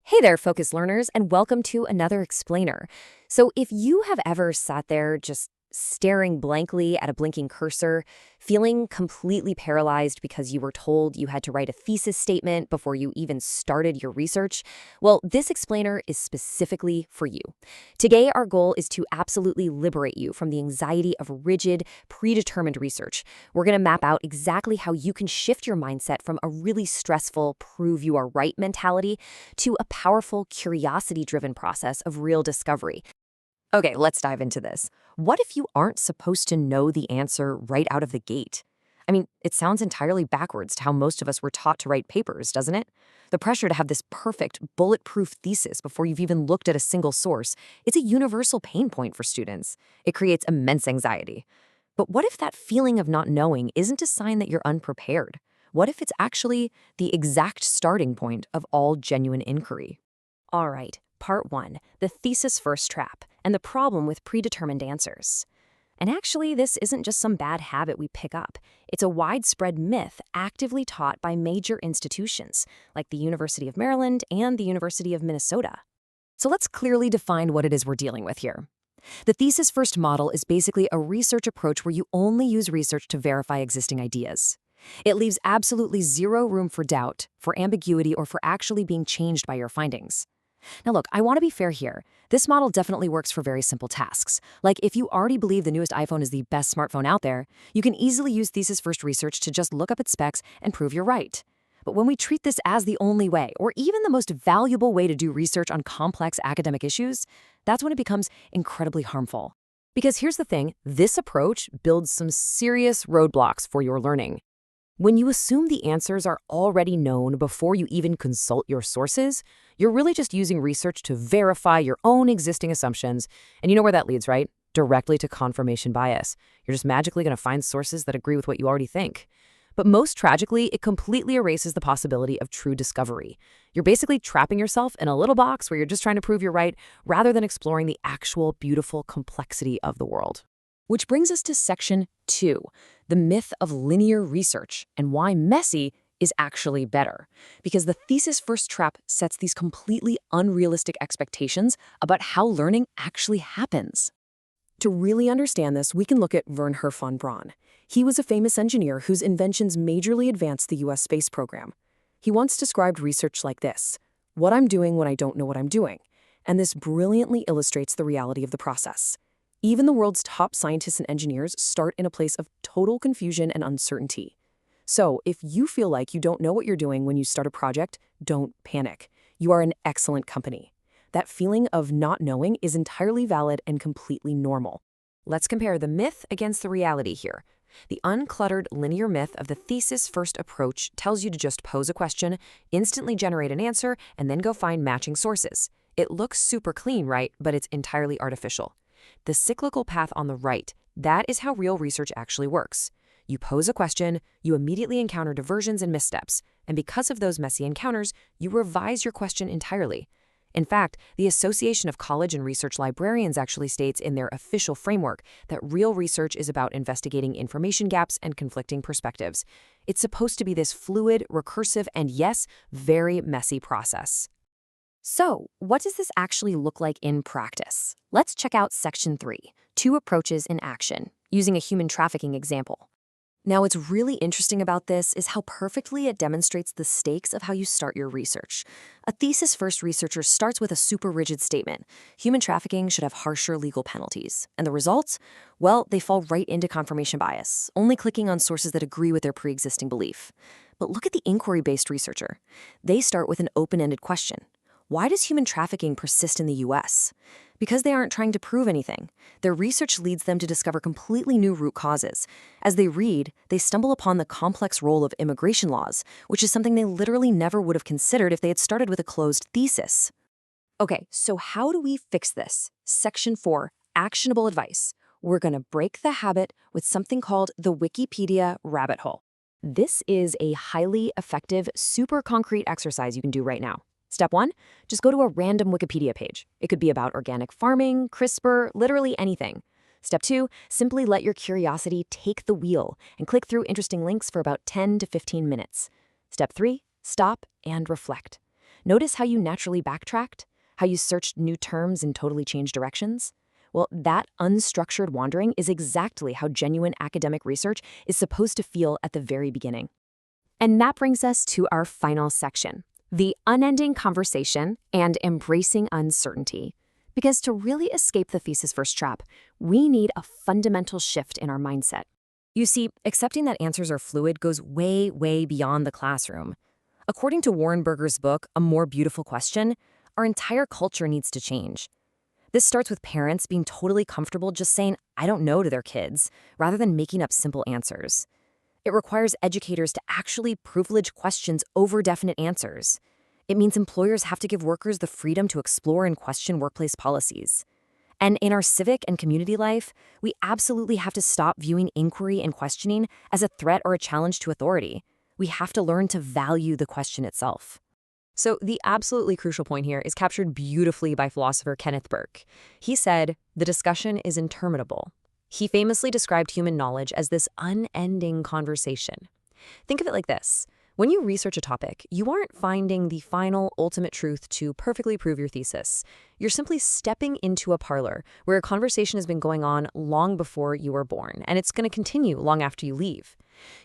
Hey there, focus learners, and welcome to another explainer. So if you have ever sat there just staring blankly at a blinking cursor, feeling completely paralyzed because you were told you had to write a thesis statement before you even started your research, well, this explainer is specifically for you. Today, our goal is to absolutely liberate you from the anxiety of rigid, predetermined research. We're going to map out exactly how you can shift your mindset from a really stressful, prove you are right mentality to a powerful, curiosity-driven process of real discovery. Okay, let's dive into this. What if you aren't supposed to know the answer right out of the gate? I mean, it sounds entirely backwards to how most of us were taught to write papers, doesn't it? The pressure to have this perfect, bulletproof thesis before you've even looked at a single source, it's a universal pain point for students. It creates immense anxiety. But what if that feeling of not knowing isn't a sign that you're unprepared? What if it's actually the exact starting point of all genuine inquiry? All right, part one, the thesis first trap and the problem with predetermined answers. And actually, this isn't just some bad habit we pick up. It's a widespread myth actively taught by major institutions, like the University of Maryland and the University of Minnesota. So let's clearly define what it is we're dealing with here. The thesis first model is basically a research approach where you only use research to verify existing ideas. It leaves absolutely zero room for doubt, for ambiguity, or for actually being changed by your findings. Now look, I want to be fair here. This model definitely works for very simple tasks. Like if you already believe the newest iPhone is the best smartphone out there, you can easily use thesis-first research to just look up its specs and prove you're right. But when we treat this as the only way, or even the most valuable way to do research on complex academic issues, that's when it becomes incredibly harmful. Because here's the thing, this approach builds some serious roadblocks for your learning. When you assume the answers are already known before you even consult your sources, you're really just using research to verify your own existing assumptions. And you know where that leads, right? Directly to confirmation bias. You're just magically going to find sources that agree with what you already think. But most tragically, it completely erases the possibility of true discovery. You're basically trapping yourself in a little box where you're just trying to prove you're right, rather than exploring the actual beautiful complexity of the world. Which brings us to section 2, the myth of linear research and why messy is actually better. Because the thesis first trap sets these completely unrealistic expectations about how learning actually happens. To really understand this, we can look at Wernher von Braun. He was a famous engineer whose inventions majorly advanced the US space program. He once described research like this: what I'm doing when I don't know what I'm doing. And this brilliantly illustrates the reality of the process. Even the world's top scientists and engineers start in a place of total confusion and uncertainty. So, if you feel like you don't know what you're doing when you start a project, don't panic. You are in excellent company. That feeling of not knowing is entirely valid and completely normal. Let's compare the myth against the reality here. The uncluttered linear myth of the thesis-first approach tells you to just pose a question, instantly generate an answer, and then go find matching sources. It looks super clean, right? But it's entirely artificial. The cyclical path on the right, that is how real research actually works. You pose a question, you immediately encounter diversions and missteps, and because of those messy encounters, you revise your question entirely. In fact, the Association of College and Research Librarians actually states in their official framework that real research is about investigating information gaps and conflicting perspectives. It's supposed to be this fluid, recursive, and yes, very messy process. So, what does this actually look like in practice? Let's check out section 3, 2 approaches in action, using a human trafficking example. Now, what's really interesting about this is how perfectly it demonstrates the stakes of how you start your research. A thesis-first researcher starts with a super rigid statement: human trafficking should have harsher legal penalties. And the results? Well, they fall right into confirmation bias, only clicking on sources that agree with their pre-existing belief. But look at the inquiry-based researcher. They start with an open-ended question. Why does human trafficking persist in the US? Because they aren't trying to prove anything. Their research leads them to discover completely new root causes. As they read, they stumble upon the complex role of immigration laws, which is something they literally never would have considered if they had started with a closed thesis. Okay, so how do we fix this? Section 4, actionable advice. We're going to break the habit with something called the Wikipedia rabbit hole. This is a highly effective, super concrete exercise you can do right now. Step 1, just go to a random Wikipedia page. It could be about organic farming, CRISPR, literally anything. Step 2, simply let your curiosity take the wheel and click through interesting links for about 10 to 15 minutes. Step 3, stop and reflect. Notice how you naturally backtracked? How you searched new terms and totally changed directions? Well, that unstructured wandering is exactly how genuine academic research is supposed to feel at the very beginning. And that brings us to our final section, the unending conversation and embracing uncertainty. Because to really escape the thesis first trap, we need a fundamental shift in our mindset. You see, accepting that answers are fluid goes way, way beyond the classroom. According to Warren Berger's book, A More Beautiful Question, our entire culture needs to change. This starts with parents being totally comfortable just saying, "I don't know" to their kids, rather than making up simple answers. It requires educators to actually privilege questions over definite answers. It means employers have to give workers the freedom to explore and question workplace policies. And in our civic and community life, we absolutely have to stop viewing inquiry and questioning as a threat or a challenge to authority. We have to learn to value the question itself. So the absolutely crucial point here is captured beautifully by philosopher Kenneth Burke. He said, "The discussion is interminable." He famously described human knowledge as this unending conversation. Think of it like this. When you research a topic, you aren't finding the final, ultimate truth to perfectly prove your thesis. You're simply stepping into a parlor where a conversation has been going on long before you were born, and it's going to continue long after you leave.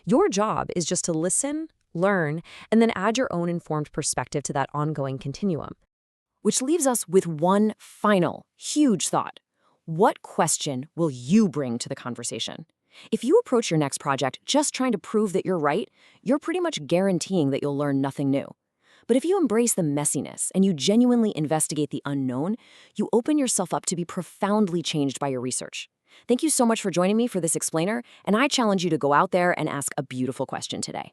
Your job is just to listen, learn, and then add your own informed perspective to that ongoing continuum. Which leaves us with one final, huge thought. What question will you bring to the conversation? If you approach your next project just trying to prove that you're right, you're pretty much guaranteeing that you'll learn nothing new. But if you embrace the messiness and you genuinely investigate the unknown, you open yourself up to be profoundly changed by your research. Thank you so much for joining me for this explainer, and I challenge you to go out there and ask a beautiful question today.